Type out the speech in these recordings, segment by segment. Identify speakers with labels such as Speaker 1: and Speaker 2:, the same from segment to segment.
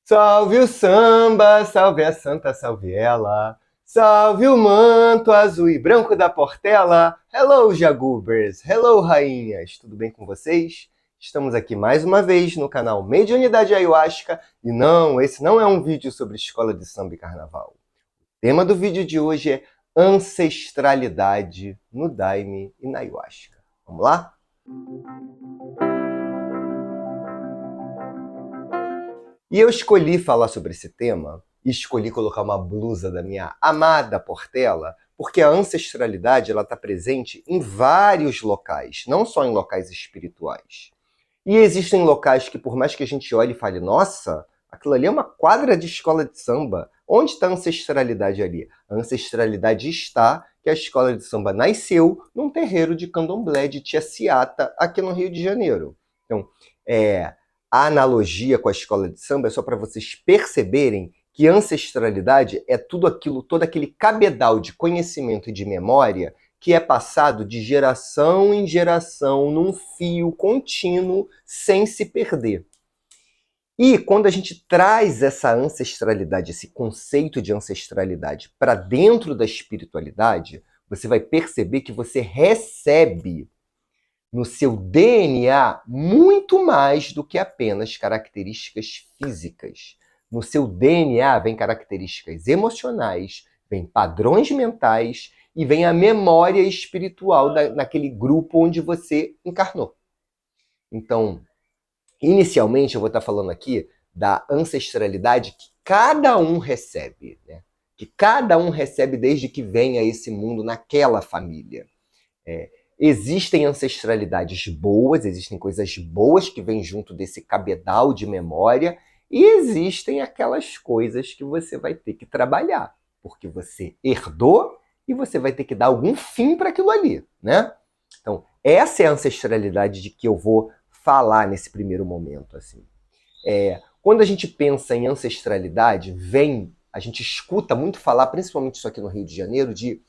Speaker 1: Salve o samba, salve a santa, salve ela. Salve o manto azul e branco da Portela. Hello, Jagubers. Hello, rainhas. Tudo bem com vocês? Estamos aqui mais uma vez no canal Mediunidade Ayahuasca. E não, esse não é um vídeo sobre escola de samba e carnaval. O tema do vídeo de hoje é ancestralidade no Daime e na Ayahuasca. Vamos lá? E eu escolhi falar sobre esse tema, e escolhi colocar uma blusa da minha amada Portela, porque a ancestralidade está presente em vários locais, não só em locais espirituais. E existem locais que, por mais que a gente olhe e fale, nossa, aquilo ali é uma quadra de escola de samba. Onde está a ancestralidade ali? A ancestralidade está que a escola de samba nasceu num terreiro de candomblé de Tia Ciata, aqui no Rio de Janeiro. Então, a analogia com a escola de samba é só para vocês perceberem que ancestralidade é tudo aquilo, todo aquele cabedal de conhecimento e de memória que é passado de geração em geração num fio contínuo sem se perder. E quando a gente traz essa ancestralidade, esse conceito de ancestralidade para dentro da espiritualidade, você vai perceber que você recebe no seu DNA muito mais do que apenas características físicas. No seu DNA vem características emocionais, vem padrões mentais e vem a memória espiritual naquele grupo onde você encarnou. Então, inicialmente eu vou estar falando aqui da ancestralidade que cada um recebe, né? Que cada um recebe desde que vem a esse mundo naquela família. Existem ancestralidades boas, existem coisas boas que vêm junto desse cabedal de memória, e existem aquelas coisas que você vai ter que trabalhar, porque você herdou e você vai ter que dar algum fim para aquilo ali, né? Então, essa é a ancestralidade de que eu vou falar nesse primeiro momento, assim. Quando a gente pensa em ancestralidade, a gente escuta muito falar, principalmente isso aqui no Rio de Janeiro, de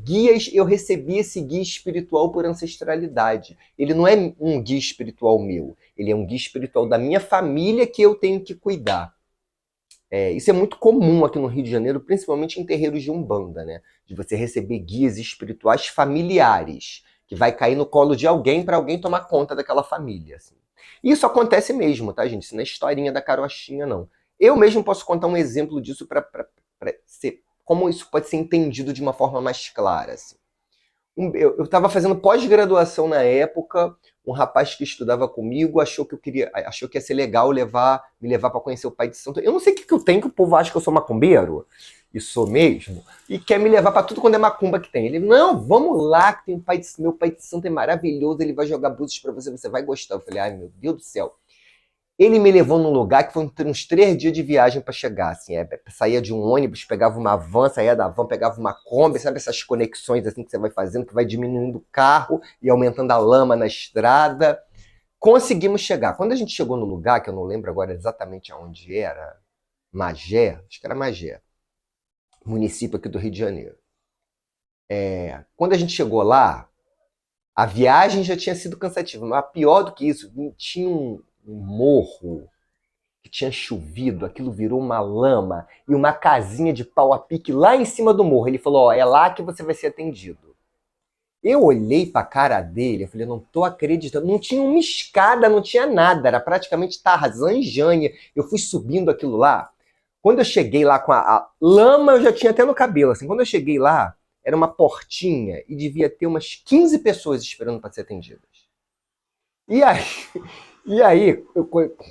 Speaker 1: guias. Eu recebi esse guia espiritual por ancestralidade. Ele não é um guia espiritual meu, ele é um guia espiritual da minha família que eu tenho que cuidar. Isso é muito comum aqui no Rio de Janeiro, principalmente em terreiros de Umbanda, né? De você receber guias espirituais familiares, que vai cair no colo de alguém para alguém tomar conta daquela família. Assim. Isso acontece mesmo, tá, gente? Isso não é historinha da carochinha, não. Eu mesmo posso contar um exemplo disso para ser como isso pode ser entendido de uma forma mais clara. Assim. Eu estava fazendo pós-graduação na época, um rapaz que estudava comigo achou que ia ser legal me levar para conhecer o Pai de Santo. Eu não sei o que eu tenho, que o povo acha que eu sou macumbeiro, e sou mesmo, e quer me levar para tudo quando é macumba que tem. Ele, não, vamos lá, que tem meu Pai de Santo é maravilhoso, ele vai jogar búzios para você, você vai gostar. Eu falei, ai meu Deus do céu. Ele me levou num lugar que foi uns 3 dias de viagem para chegar. Assim, saía de um ônibus, pegava uma van, saía da van, pegava uma Kombi, sabe essas conexões assim que você vai fazendo, que vai diminuindo o carro e aumentando a lama na estrada. Conseguimos chegar. Quando a gente chegou no lugar, que eu não lembro agora exatamente aonde era, Magé, acho que era Magé, município aqui do Rio de Janeiro. Quando a gente chegou lá, a viagem já tinha sido cansativa, mas pior do que isso, tinha um morro que tinha chovido, aquilo virou uma lama e uma casinha de pau a pique lá em cima do morro. Ele falou, ó, é lá que você vai ser atendido. Eu olhei pra cara dele, eu falei, não tô acreditando. Não tinha uma escada, não tinha nada, era praticamente Tarzan e Jane. Eu fui subindo aquilo lá. Quando eu cheguei lá com a lama, eu já tinha até no cabelo, assim. Quando eu cheguei lá, era uma portinha e devia ter umas 15 pessoas esperando para ser atendidas. E aí,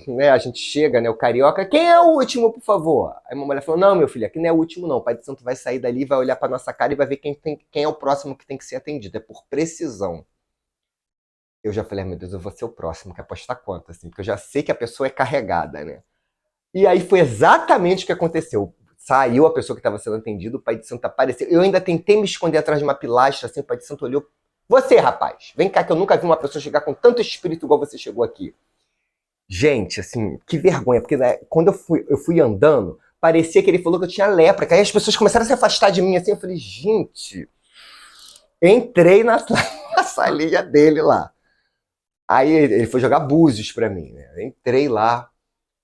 Speaker 1: né, a gente chega, né, o carioca, quem é o último, por favor? Aí uma mulher falou, não, meu filho, aqui não é o último não, o Pai de Santo vai sair dali, vai olhar pra nossa cara e vai ver quem é o próximo que tem que ser atendido, é por precisão. Eu já falei, meu Deus, eu vou ser o próximo, que apostar quanto, assim, porque eu já sei que a pessoa é carregada, né? E aí foi exatamente o que aconteceu. Saiu a pessoa que estava sendo atendida, o Pai de Santo apareceu, eu ainda tentei me esconder atrás de uma pilastra, assim, o Pai de Santo olhou, você, rapaz, vem cá que eu nunca vi uma pessoa chegar com tanto espírito igual você chegou aqui. Gente, assim, que vergonha, porque né, quando eu fui andando, parecia que ele falou que eu tinha lepra, que aí as pessoas começaram a se afastar de mim, assim, eu falei, gente, entrei na salinha dele lá. Aí ele foi jogar búzios pra mim, né? Eu entrei lá,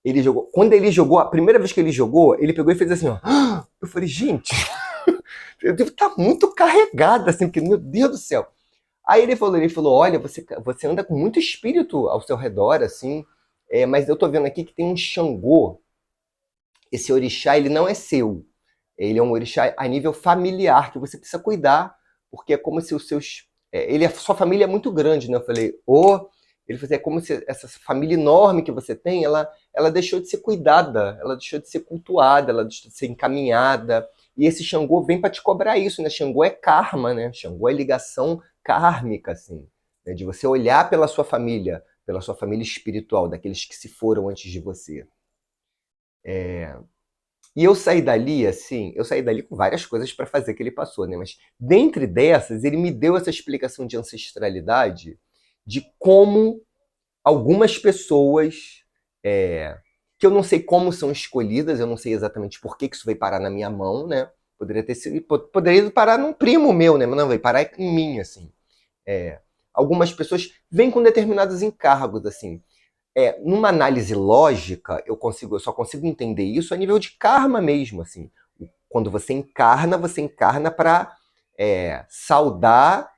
Speaker 1: Ele jogou. Quando ele jogou, a primeira vez que ele jogou, ele pegou e fez assim, ó. Eu falei, gente, eu devo estar muito carregada, assim, porque, meu Deus do céu. Aí ele falou, olha, você anda com muito espírito ao seu redor, assim, mas eu tô vendo aqui que tem um Xangô. Esse orixá, ele não é seu. Ele é um orixá a nível familiar, que você precisa cuidar, porque é como se os seus... sua família é muito grande, né? Eu falei, ele falou assim, é como se essa família enorme que você tem, ela deixou de ser cuidada, ela deixou de ser cultuada, ela deixou de ser encaminhada. E esse Xangô vem para te cobrar isso, né? Xangô é karma, né? Xangô é ligação kármica, assim, né? De você olhar pela sua família espiritual, daqueles que se foram antes de você. E eu saí dali, assim, eu saí dali com várias coisas para fazer que ele passou, né? Mas dentre dessas, ele me deu essa explicação de ancestralidade, de como algumas pessoas, que eu não sei como são escolhidas, eu não sei exatamente por que isso veio parar na minha mão, né? Poderia parar num primo meu, né? Mas não, veio parar em mim, assim. Algumas pessoas vêm com determinados encargos, assim. Numa análise lógica, eu só consigo entender isso a nível de karma mesmo, assim. Quando você encarna para saldar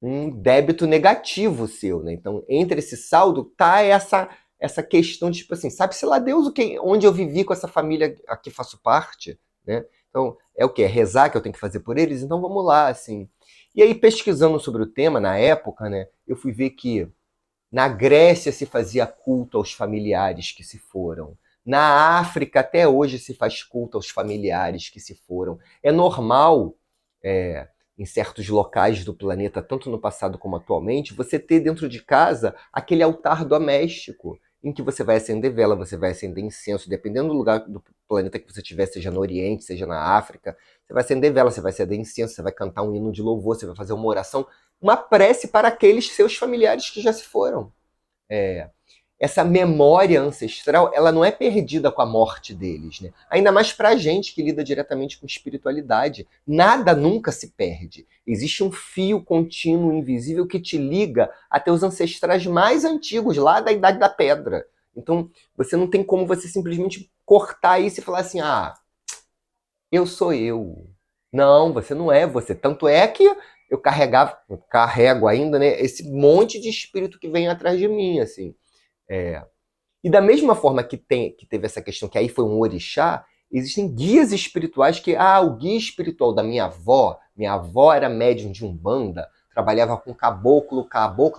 Speaker 1: um débito negativo seu, né? Então, entre esse saldo tá essa questão de, tipo assim, sabe-se lá Deus onde eu vivi com essa família a que faço parte, né? Então, é o quê? É rezar que eu tenho que fazer por eles? Então, vamos lá, assim. E aí, pesquisando sobre o tema, na época, né, eu fui ver que na Grécia se fazia culto aos familiares que se foram. Na África, até hoje, se faz culto aos familiares que se foram. É normal, em certos locais do planeta, tanto no passado como atualmente, você ter dentro de casa aquele altar doméstico, em que você vai acender vela, você vai acender incenso, dependendo do lugar do planeta que você estiver, seja no Oriente, seja na África, você vai acender vela, você vai acender incenso, você vai cantar um hino de louvor, você vai fazer uma oração, uma prece para aqueles seus familiares que já se foram. Essa memória ancestral, ela não é perdida com a morte deles, né? Ainda mais pra gente que lida diretamente com espiritualidade. Nada nunca se perde. Existe um fio contínuo, invisível, que te liga a teus ancestrais mais antigos, lá da Idade da Pedra. Então, você não tem como você simplesmente cortar isso e falar assim, eu sou eu. Não, você não é você. Tanto é que eu carrego ainda, né, esse monte de espírito que vem atrás de mim, assim. E da mesma forma que teve essa questão que aí foi um orixá, existem guias espirituais o guia espiritual da minha avó era médium de Umbanda, trabalhava com caboclo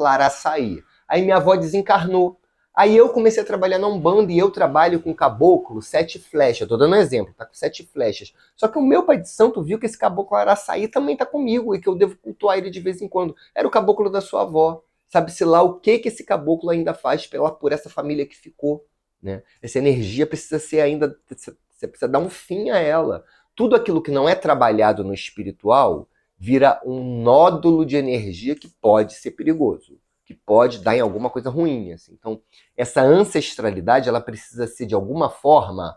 Speaker 1: Araçaí. Aí minha avó desencarnou. Aí eu comecei a trabalhar na Umbanda e eu trabalho com caboclo 7 flechas. Tô dando um exemplo, tá com 7 flechas. Só que o meu pai de santo viu que esse caboclo Araçaí também tá comigo e que eu devo cultuar ele de vez em quando. Era o caboclo da sua avó. Sabe-se lá o que esse caboclo ainda faz por essa família que ficou, né? Essa energia precisa ser ainda, você precisa dar um fim a ela. Tudo aquilo que não é trabalhado no espiritual vira um nódulo de energia que pode ser perigoso, que pode dar em alguma coisa ruim, assim. Então, essa ancestralidade, ela precisa ser de alguma forma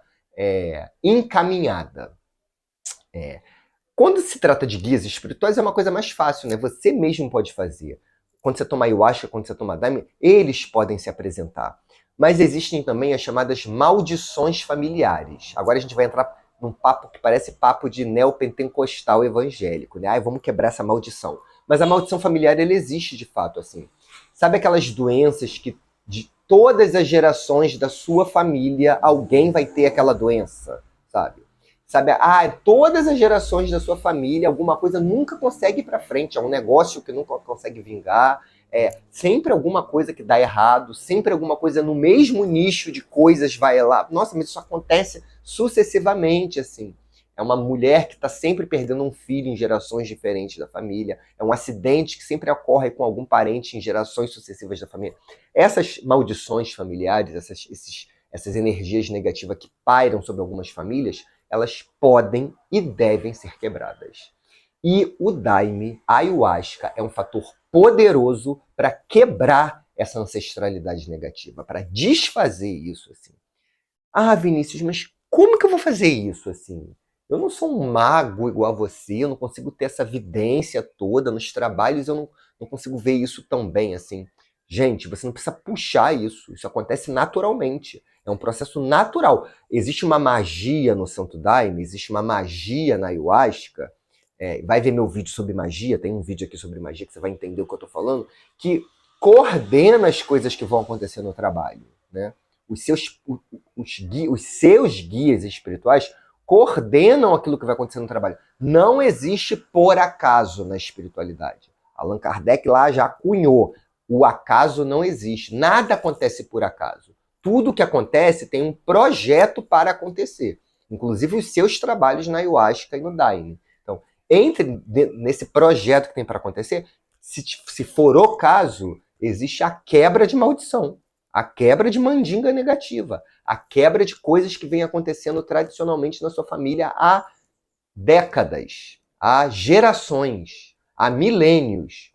Speaker 1: encaminhada. Quando se trata de guias espirituais, é uma coisa mais fácil, né? Você mesmo pode fazer. Quando você toma ayahuasca, quando você toma daime, eles podem se apresentar. Mas existem também as chamadas maldições familiares. Agora a gente vai entrar num papo que parece papo de neopentecostal evangélico, né? Vamos quebrar essa maldição. Mas a maldição familiar, ela existe de fato, assim. Sabe aquelas doenças que de todas as gerações da sua família alguém vai ter aquela doença, sabe? Sabe, todas as gerações da sua família, alguma coisa nunca consegue ir para frente, é um negócio que nunca consegue vingar, sempre alguma coisa que dá errado, sempre alguma coisa no mesmo nicho de coisas vai lá. Nossa, mas isso acontece sucessivamente, assim. É uma mulher que está sempre perdendo um filho em gerações diferentes da família. É um acidente que sempre ocorre com algum parente em gerações sucessivas da família. Essas maldições familiares, essas energias negativas que pairam sobre algumas famílias, elas podem e devem ser quebradas. E o daime, a ayahuasca, é um fator poderoso para quebrar essa ancestralidade negativa, para desfazer isso, assim. Vinícius, mas como que eu vou fazer isso, assim? Eu não sou um mago igual a você, eu não consigo ter essa vidência toda nos trabalhos, eu não consigo ver isso tão bem, assim. Gente, você não precisa puxar isso acontece naturalmente. É um processo natural. Existe uma magia no Santo Daime, existe uma magia na Ayahuasca. Vai ver meu vídeo sobre magia, tem um vídeo aqui sobre magia que você vai entender o que eu estou falando, que coordena as coisas que vão acontecer no trabalho, né? Os seus guias espirituais coordenam aquilo que vai acontecer no trabalho. Não existe por acaso na espiritualidade. Allan Kardec lá já cunhou. O acaso não existe. Nada acontece por acaso. Tudo que acontece tem um projeto para acontecer. Inclusive os seus trabalhos na Ayahuasca e no Daime. Então, nesse projeto que tem para acontecer, se for o caso, existe a quebra de maldição, a quebra de mandinga negativa, a quebra de coisas que vem acontecendo tradicionalmente na sua família há décadas, há gerações, há milênios.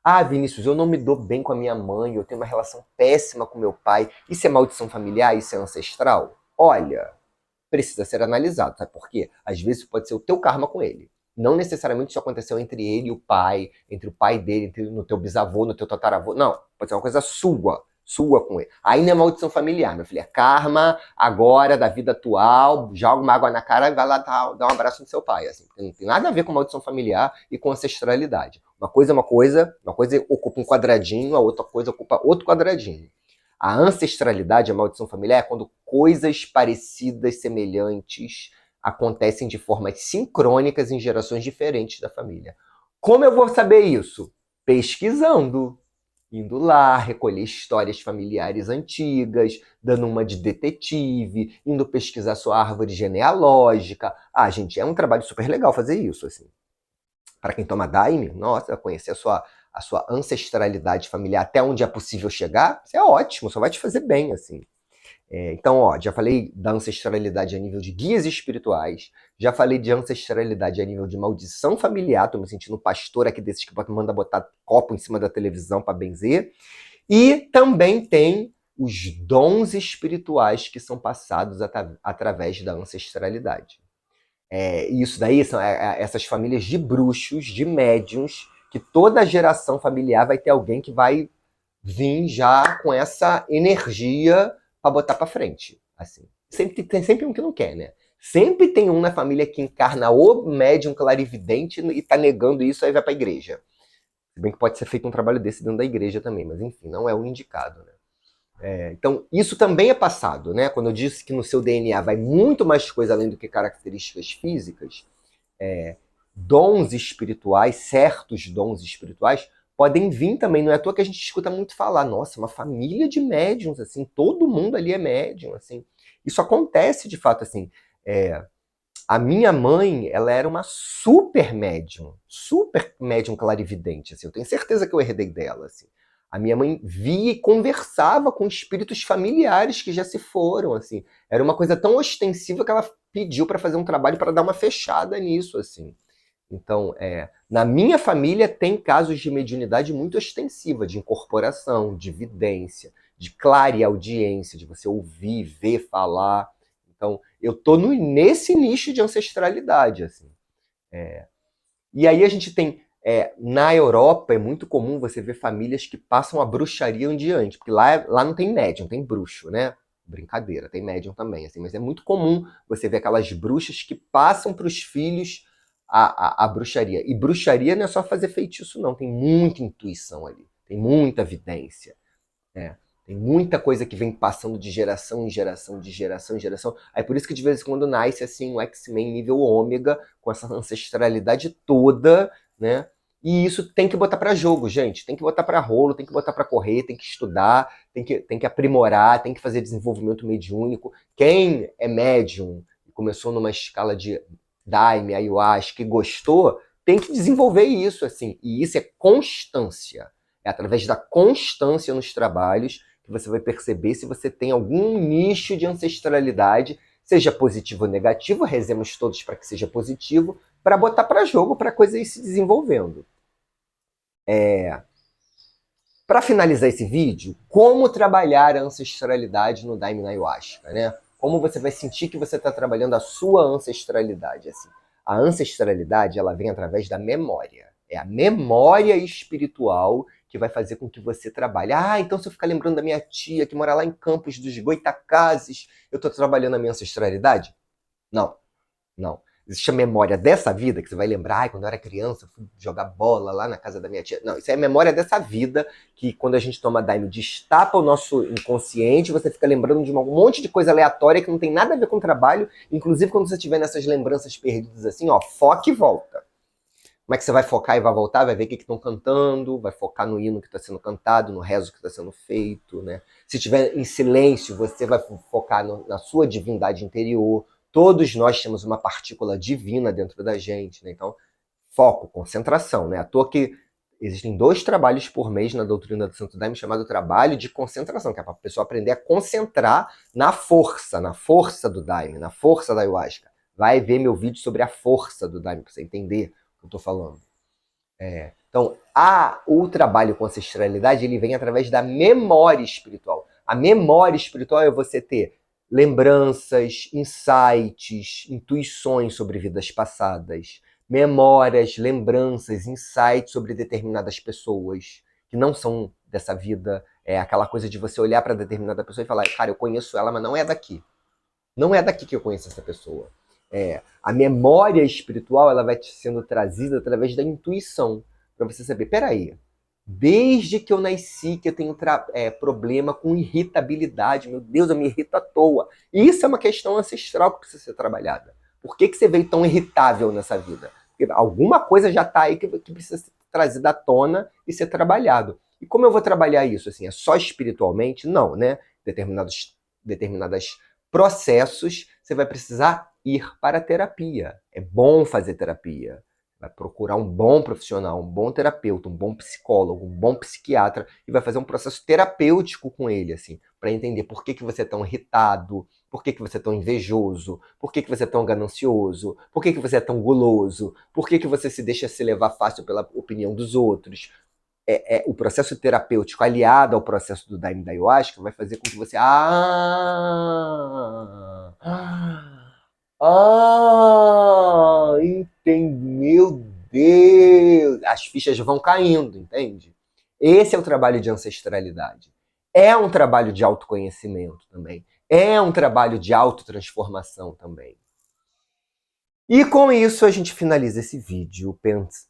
Speaker 1: Ah, Vinícius, eu não me dou bem com a minha mãe, eu tenho uma relação péssima com meu pai. Isso é maldição familiar? Isso é ancestral? Olha, precisa ser analisado, sabe por quê? Às vezes pode ser o teu karma com ele. Não necessariamente isso aconteceu entre ele e o pai, entre o pai dele, no teu bisavô, no teu tataravô. Não, pode ser uma coisa sua com ele. Aí não é maldição familiar, meu filho, é karma agora, da vida atual, joga uma água na cara e vai lá dar um abraço no seu pai. Assim. Não tem nada a ver com maldição familiar e com ancestralidade. Uma coisa é uma coisa ocupa um quadradinho, a outra coisa ocupa outro quadradinho. A ancestralidade, a maldição familiar, é quando coisas parecidas, semelhantes, acontecem de formas sincrônicas em gerações diferentes da família. Como eu vou saber isso? Pesquisando. Indo lá, recolher histórias familiares antigas, dando uma de detetive, indo pesquisar sua árvore genealógica. Ah, gente, é um trabalho super legal fazer isso, assim. Para quem toma Daime, nossa, conhecer a sua ancestralidade familiar até onde é possível chegar, isso é ótimo, só vai te fazer bem, assim. Então, ó, já falei da ancestralidade a nível de guias espirituais, já falei de ancestralidade a nível de maldição familiar, tô me sentindo um pastor aqui desses que manda botar copo em cima da televisão para benzer, e também tem os dons espirituais que são passados através da ancestralidade. Isso daí são essas famílias de bruxos, de médiuns, que toda geração familiar vai ter alguém que vai vir já com essa energia para botar para frente. Assim. Tem sempre um que não quer, né? Sempre tem um na família que encarna o médium clarividente e tá negando isso, aí vai para a igreja. Se bem que pode ser feito um trabalho desse dentro da igreja também, mas enfim, não é o indicado, né? Então, isso também é passado, né? Quando eu disse que no seu DNA vai muito mais coisa além do que características físicas, dons espirituais, certos dons espirituais, podem vir também. Não é à toa que a gente escuta muito falar, nossa, uma família de médiums, assim, todo mundo ali é médium, assim. Isso acontece de fato, assim. A minha mãe, ela era uma super médium clarividente, assim. Eu tenho certeza que eu herdei dela, assim. A minha mãe via e conversava com espíritos familiares que já se foram, assim. Era uma coisa tão ostensiva que ela pediu para fazer um trabalho para dar uma fechada nisso, assim. Então, na minha família tem casos de mediunidade muito ostensiva, de incorporação, de vidência, de clareaudiência, de você ouvir, ver, falar. Então, eu tô nesse nicho de ancestralidade, assim. E aí a gente tem, na Europa é muito comum você ver famílias que passam a bruxaria em diante, porque lá não tem médium, tem bruxo, né? Brincadeira, tem médium também, assim, mas é muito comum você ver aquelas bruxas que passam para os filhos a bruxaria. E bruxaria não é só fazer feitiço, não, tem muita intuição ali, tem muita evidência, né? Tem muita coisa que vem passando de geração em geração, de geração em geração. Aí por isso que de vez em quando nasce assim um X-Men nível ômega, com essa ancestralidade toda, né? E isso tem que botar para jogo, gente. Tem que botar para rolo, tem que botar para correr, tem que estudar, tem que aprimorar, tem que fazer desenvolvimento mediúnico. Quem é médium e começou numa escala de Daime, Ayahuasca e gostou, tem que desenvolver isso, assim. E isso é constância. É através da constância nos trabalhos que você vai perceber se você tem algum nicho de ancestralidade, seja positivo ou negativo, rezemos todos para que seja positivo, para botar para jogo, para a coisa ir se desenvolvendo. Para finalizar esse vídeo, como trabalhar a ancestralidade no Daime na Ayahuasca, né? Como você vai sentir que você está trabalhando a sua ancestralidade, assim. A ancestralidade, ela vem através da memória. É a memória espiritual que vai fazer com que você trabalhe. Ah, então se eu ficar lembrando da minha tia que mora lá em Campos dos Goitacazes, eu estou trabalhando a minha ancestralidade? Não, não. Existe a memória dessa vida, que você vai lembrar, ai, quando eu era criança, eu fui jogar bola lá na casa da minha tia. Não, isso é a memória dessa vida, que quando a gente toma Daime, destapa o nosso inconsciente, você fica lembrando de um monte de coisa aleatória que não tem nada a ver com o trabalho, inclusive quando você estiver nessas lembranças perdidas assim, ó, foca e volta. Como é que você vai focar e vai voltar? Vai ver o que estão cantando, vai focar no hino que está sendo cantado, no rezo que está sendo feito, né? Se estiver em silêncio, você vai focar na sua divindade interior. Todos nós temos uma partícula divina dentro da gente, né? Então, foco, concentração, né? À toa que existem 2 trabalhos por mês na doutrina do Santo Daime chamado trabalho de concentração, que é para a pessoa aprender a concentrar na força do Daime, na força da Ayahuasca. Vai ver meu vídeo sobre a força do Daime, para você entender o que eu estou falando. Então, o trabalho com ancestralidade, ele vem através da memória espiritual. A memória espiritual é você ter lembranças, insights, intuições sobre vidas passadas, memórias, lembranças, insights sobre determinadas pessoas que não são dessa vida. É aquela coisa de você olhar para determinada pessoa e falar, cara, eu conheço ela, mas não é daqui. Não é daqui que eu conheço essa pessoa. A memória espiritual, ela vai sendo trazida através da intuição, para você saber, peraí, desde que eu nasci que eu tenho problema com irritabilidade, meu Deus, eu me irrito à toa. E isso é uma questão ancestral que precisa ser trabalhada. Por que você veio tão irritável nessa vida? Porque alguma coisa já está aí que precisa ser trazida à tona e ser trabalhado. E como eu vou trabalhar isso? Assim, é só espiritualmente? Não, né? Determinadas processos, você vai precisar ir para a terapia. É bom fazer terapia. Vai procurar um bom profissional, um bom terapeuta, um bom psicólogo, um bom psiquiatra e vai fazer um processo terapêutico com ele, assim, para entender por que você é tão irritado, por que você é tão invejoso, por que você é tão ganancioso, por que você é tão guloso, por que você se deixa se levar fácil pela opinião dos outros. O processo terapêutico aliado ao processo do Daime da Ayahuasca vai fazer com que você... Entendi. Meu Deus! As fichas vão caindo, entende? Esse é o trabalho de ancestralidade. É um trabalho de autoconhecimento também. É um trabalho de autotransformação também. E com isso a gente finaliza esse vídeo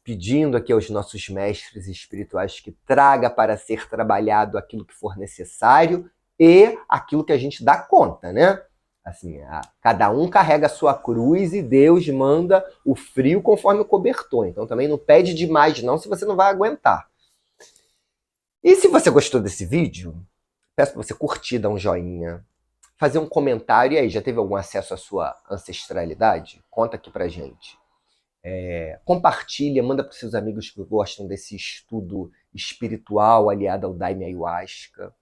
Speaker 1: pedindo aqui aos nossos mestres espirituais que traga para ser trabalhado aquilo que for necessário e aquilo que a gente dá conta, né? Assim, cada um carrega a sua cruz e Deus manda o frio conforme o cobertor. Então também não pede demais não, se você não vai aguentar. E se você gostou desse vídeo, peço para você curtir, dar um joinha, fazer um comentário. E aí, já teve algum acesso à sua ancestralidade? Conta aqui pra gente. Compartilha, manda para seus amigos que gostam desse estudo espiritual aliado ao Daime Ayahuasca.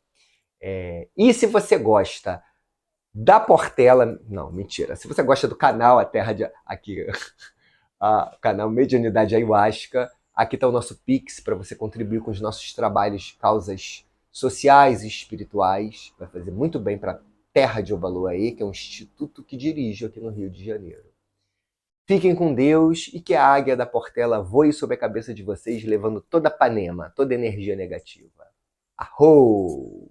Speaker 1: E se você gosta da Portela... Não, mentira. Se você gosta do canal A Terra de... Aqui, canal Mediunidade Ayahuasca, aqui está o nosso Pix para você contribuir com os nossos trabalhos, causas sociais e espirituais. Vai fazer muito bem para Terra de Obaluaê, que é um instituto que dirijo aqui no Rio de Janeiro. Fiquem com Deus e que a águia da Portela voe sobre a cabeça de vocês, levando toda a panema, toda a energia negativa. Arrou!